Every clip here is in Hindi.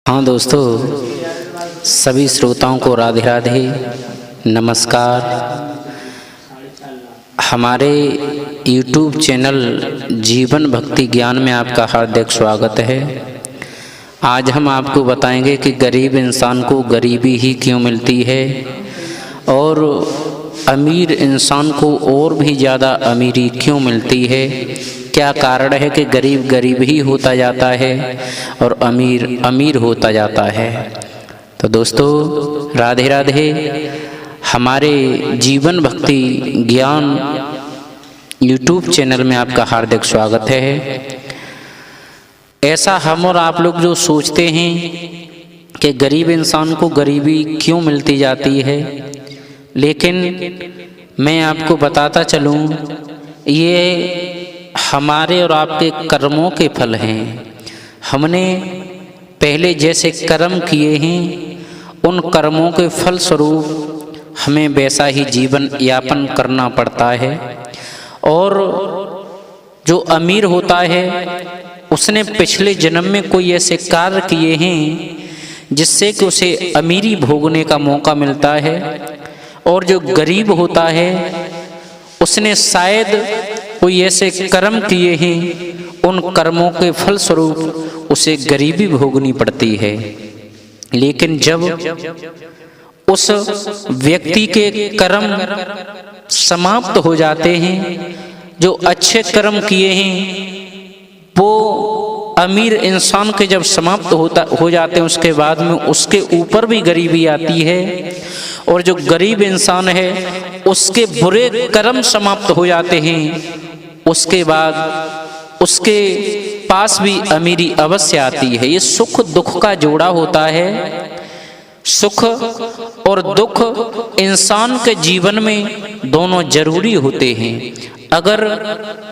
हाँ दोस्तों, सभी श्रोताओं को राधे राधे, नमस्कार। हमारे YouTube चैनल जीवन भक्ति ज्ञान में आपका हार्दिक स्वागत है। आज हम आपको बताएंगे कि गरीब इंसान को गरीबी ही क्यों मिलती है और अमीर इंसान को और भी ज़्यादा अमीरी क्यों मिलती है। क्या कारण है कि गरीब गरीब ही होता जाता है और अमीर अमीर होता जाता है। तो दोस्तों राधे राधे, हमारे जीवन भक्ति ज्ञान YouTube चैनल में आपका हार्दिक स्वागत है। ऐसा हम और आप लोग जो सोचते हैं कि गरीब इंसान को गरीबी क्यों मिलती जाती है, लेकिन मैं आपको बताता चलूँ, ये हमारे और आपके कर्मों के फल हैं। हमने पहले जैसे कर्म किए हैं, उन कर्मों के फल स्वरूप हमें वैसा ही जीवन यापन करना पड़ता है। और जो अमीर होता है उसने पिछले जन्म में कोई ऐसे कार्य किए हैं जिससे कि उसे अमीरी भोगने का मौका मिलता है। और जो गरीब होता है उसने शायद कोई ऐसे कर्म किए हैं, उन कर्मों के फल स्वरूप उसे गरीबी भोगनी पड़ती है। लेकिन जब उस व्यक्ति के कर्म समाप्त हो जाते हैं, जो अच्छे कर्म किए हैं वो अमीर इंसान के जब समाप्त हो जाते हैं, उसके बाद में उसके ऊपर भी गरीबी आती है। और जो गरीब इंसान है उसके बुरे कर्म समाप्त हो जाते हैं, उसके बाद उसके पास भी अमीरी अवश्य आती है। ये सुख दुख का जोड़ा होता है। सुख और दुख इंसान के जीवन में दोनों जरूरी होते हैं। अगर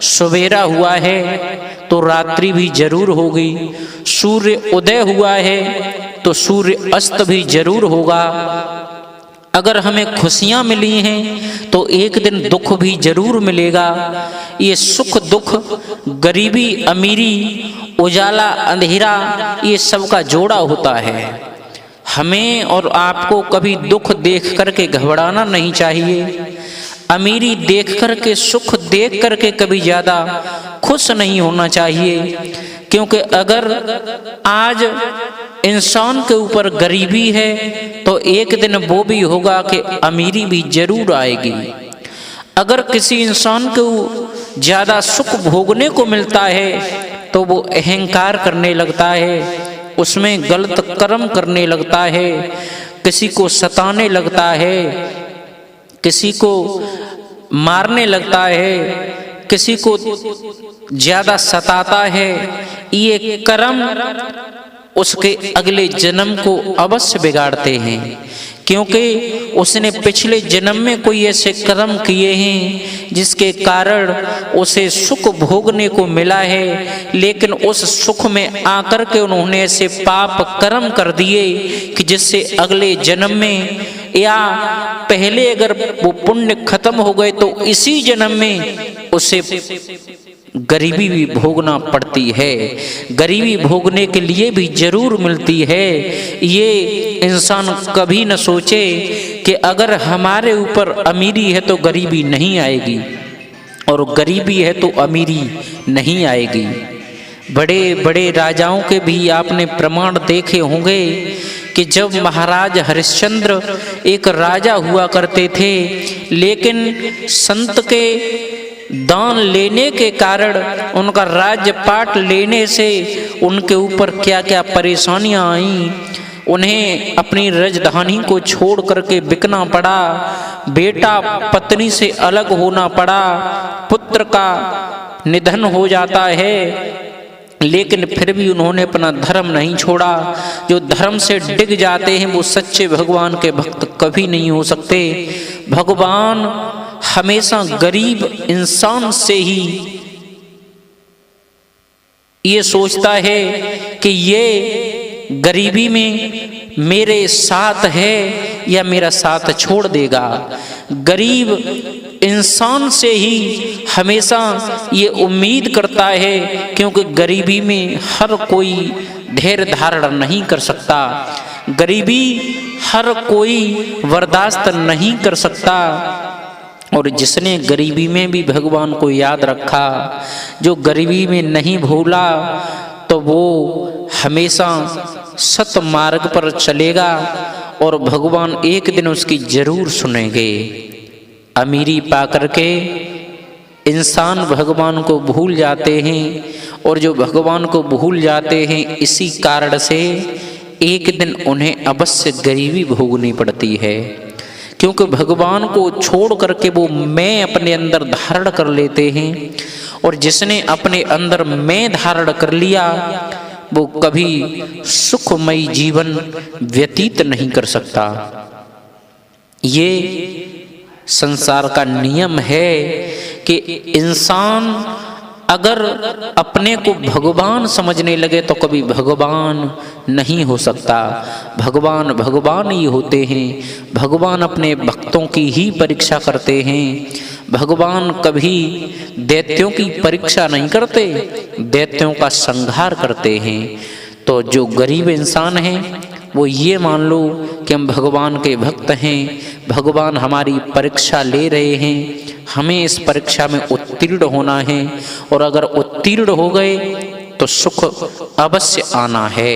सवेरा हुआ है तो रात्रि भी जरूर होगी, सूर्य उदय हुआ है तो सूर्य अस्त भी जरूर होगा। अगर हमें खुशियां मिली हैं तो एक दिन दुख भी जरूर मिलेगा। ये सुख दुख, गरीबी अमीरी, उजाला अंधेरा, ये सब का जोड़ा होता है। हमें और आपको कभी दुख देख करके घबराना नहीं चाहिए। अमीरी देख करके, सुख देख करके कभी ज़्यादा खुश नहीं होना चाहिए। क्योंकि अगर आज इंसान के ऊपर गरीबी है तो एक दिन वो भी होगा कि अमीरी भी जरूर आएगी। अगर किसी इंसान को ज़्यादा सुख भोगने को मिलता है तो वो अहंकार करने लगता है, उसमें गलत कर्म करने लगता है, किसी को सताने लगता है, किसी को मारने लगता है, किसी को ज़्यादा सताता है। ये कर्म उसके अगले जन्म को अवश्य बिगाड़ते हैं, क्योंकि उसने पिछले जन्म में कोई ऐसे कर्म किए हैं जिसके कारण उसे सुख भोगने को मिला है। लेकिन उस सुख में आकर के उन्होंने ऐसे पाप कर्म कर दिए कि जिससे अगले जन्म में या पहले अगर वो पुण्य खत्म हो गए तो इसी जन्म में उसे गरीबी भी भोगना पड़ती है। गरीबी भोगने के लिए भी जरूर मिलती है। ये इंसान कभी न सोचे कि अगर हमारे ऊपर अमीरी है तो गरीबी नहीं आएगी और गरीबी है तो अमीरी नहीं आएगी। बड़े बड़े राजाओं के भी आपने प्रमाण देखे होंगे कि जब महाराज हरिश्चंद्र एक राजा हुआ करते थे, लेकिन संत के दान लेने के कारण, उनका राज्यपाट लेने से उनके ऊपर क्या क्या परेशानियां आईं। उन्हें अपनी राजधानी को छोड़ करके बिकना पड़ा, बेटा पत्नी से अलग होना पड़ा, पुत्र का निधन हो जाता है। लेकिन फिर भी उन्होंने अपना धर्म नहीं छोड़ा। जो धर्म से डिग जाते हैं वो सच्चे भगवान के भक्त कभी नहीं हो सकते। भगवान हमेशा गरीब इंसान से ही ये सोचता है कि ये गरीबी में मेरे साथ है या मेरा साथ छोड़ देगा। गरीब इंसान से ही हमेशा ये उम्मीद करता है, क्योंकि गरीबी में हर कोई धैर्य धारण नहीं कर सकता। गरीबी हर कोई बर्दाश्त नहीं कर सकता। और जिसने गरीबी में भी भगवान को याद रखा, जो गरीबी में नहीं भूला, तो वो हमेशा सत मार्ग पर चलेगा और भगवान एक दिन उसकी जरूर सुनेंगे। अमीरी पाकर के इंसान भगवान को भूल जाते हैं, और जो भगवान को भूल जाते हैं इसी कारण से एक दिन उन्हें अवश्य गरीबी भोगनी पड़ती है। क्योंकि भगवान को छोड़ करके वो मैं अपने अंदर धारण कर लेते हैं, और जिसने अपने अंदर मैं धारण कर लिया वो कभी सुखमयी जीवन व्यतीत नहीं कर सकता। ये संसार का नियम है कि इंसान अगर अपने को भगवान समझने लगे तो कभी भगवान नहीं हो सकता। भगवान भगवान ही होते हैं। भगवान अपने भक्तों की ही परीक्षा करते हैं। भगवान कभी दैत्यों की परीक्षा नहीं करते, दैत्यों का संहार करते हैं। तो जो गरीब इंसान है वो ये मान लो कि हम भगवान के भक्त हैं, भगवान हमारी परीक्षा ले रहे हैं, हमें इस परीक्षा में उत्तीर्ण होना है, और अगर उत्तीर्ण हो गए तो सुख अवश्य आना है।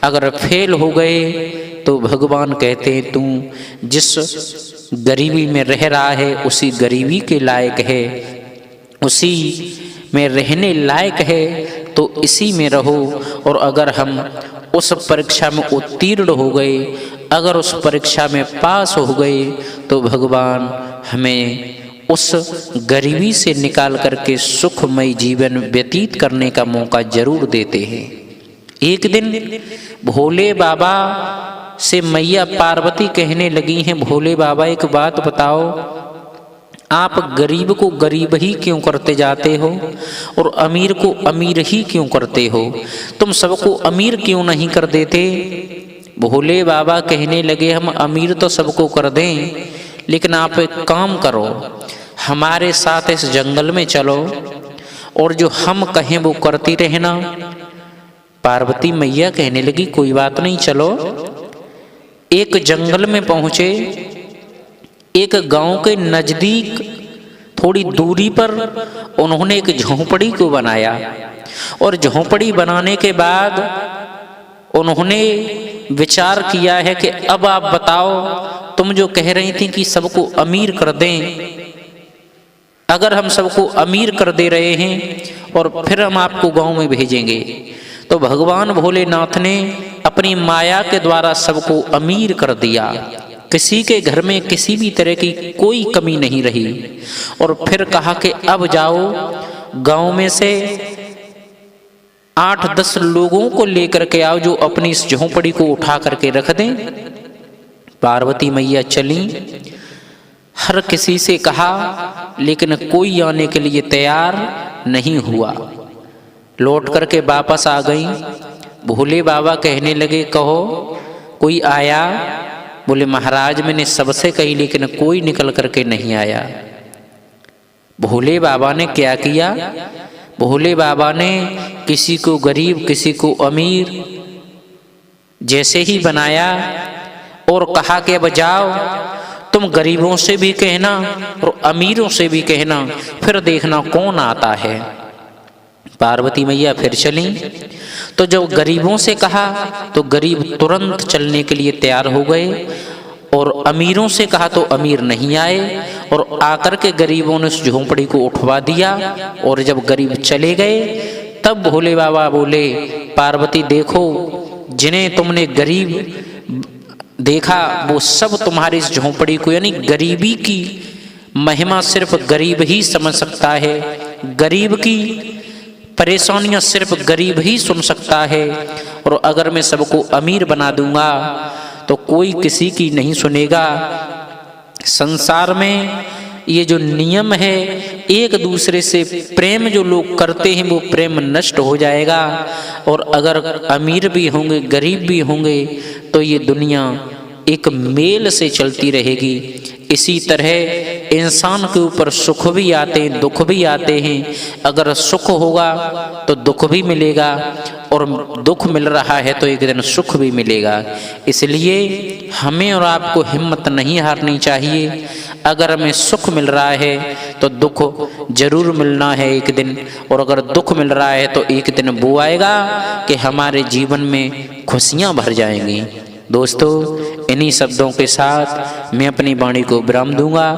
अगर फेल हो गए तो भगवान कहते हैं तू जिस गरीबी में रह रहा है उसी गरीबी के लायक है, उसी में रहने लायक है, तो इसी में रहो। और अगर हम उस परीक्षा में उत्तीर्ण हो गए, अगर उस परीक्षा में पास हो गए, तो भगवान हमें उस गरीबी से निकाल करके सुखमय जीवन व्यतीत करने का मौका जरूर देते हैं। एक दिन भोले बाबा से मैया पार्वती कहने लगी हैं, भोले बाबा एक बात बताओ, आप गरीब को गरीब ही क्यों करते जाते हो और अमीर को अमीर ही क्यों करते हो? तुम सबको अमीर क्यों नहीं कर देते? भोले बाबा कहने लगे, हम अमीर तो सबको कर दें, लेकिन आप एक काम करो, हमारे साथ इस जंगल में चलो और जो हम कहें वो करती रहना। पार्वती मैया कहने लगी, कोई बात नहीं, चलो। एक जंगल में पहुंचे, एक गांव के नजदीक थोड़ी दूरी पर उन्होंने एक झोंपड़ी को बनाया, और झोंपड़ी बनाने के बाद उन्होंने विचार किया है कि अब आप बताओ, तुम जो कह रही थी कि सबको अमीर कर दें, अगर हम सबको अमीर कर दे रहे हैं और फिर हम आपको गांव में भेजेंगे, तो भगवान भोलेनाथ ने अपनी माया के द्वारा सबको अमीर कर दिया। किसी के घर में किसी भी तरह की कोई कमी नहीं रही। और फिर कहा कि अब जाओ, गांव में से 8-10 लोगों को लेकर के आओ जो अपनी इस झोंपड़ी को उठा करके रख दें। पार्वती मैया चली, हर किसी से कहा, लेकिन कोई आने के लिए तैयार नहीं हुआ। लौट करके वापस आ गई। भोले बाबा कहने लगे, कहो कोई आया? बोले, महाराज मैंने सबसे कही लेकिन कोई निकल करके नहीं आया। भोले बाबा ने क्या किया? भोले बाबा ने किसी को गरीब किसी को अमीर जैसे ही बनाया और कहा कि अब जाओ, तुम गरीबों से भी कहना और अमीरों से भी कहना, फिर देखना कौन आता है। पार्वती मैया फिर चली, तो जब गरीबों से कहा तो गरीब तुरंत चलने के लिए तैयार हो गए, और अमीरों से कहा तो अमीर नहीं आए, और आकर के गरीबों ने उस झोंपड़ी को उठवा दिया। और जब गरीब चले गए तब भोले बाबा बोले, पार्वती देखो, जिन्हें तुमने गरीब देखा वो सब तुम्हारी इस झोंपड़ी को, यानी गरीबी की महिमा सिर्फ गरीब ही समझ सकता है, गरीब की परेशानियां सिर्फ गरीब ही सुन सकता है। और अगर मैं सबको अमीर बना दूंगा तो कोई किसी की नहीं सुनेगा। संसार में ये जो नियम है, एक दूसरे से प्रेम जो लोग करते हैं वो प्रेम नष्ट हो जाएगा, और अगर अमीर भी होंगे गरीब भी होंगे तो ये दुनिया एक मेल से चलती रहेगी। इसी तरह इंसान के ऊपर सुख भी आते हैं, दुख भी आते हैं। अगर सुख होगा तो दुख भी मिलेगा, और दुख मिल रहा है तो एक दिन सुख भी मिलेगा। इसलिए हमें और आपको हिम्मत नहीं हारनी चाहिए। अगर हमें सुख मिल रहा है तो दुख जरूर मिलना है एक दिन, और अगर दुख मिल रहा है तो एक दिन वो आएगा कि हमारे जीवन में खुशियां भर जाएंगी। दोस्तों, इन्हीं शब्दों के साथ मैं अपनी वाणी को विराम दूंगा।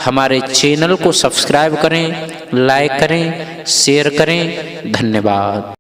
हमारे चैनल को सब्सक्राइब करें, लाइक करें, शेयर करें। धन्यवाद।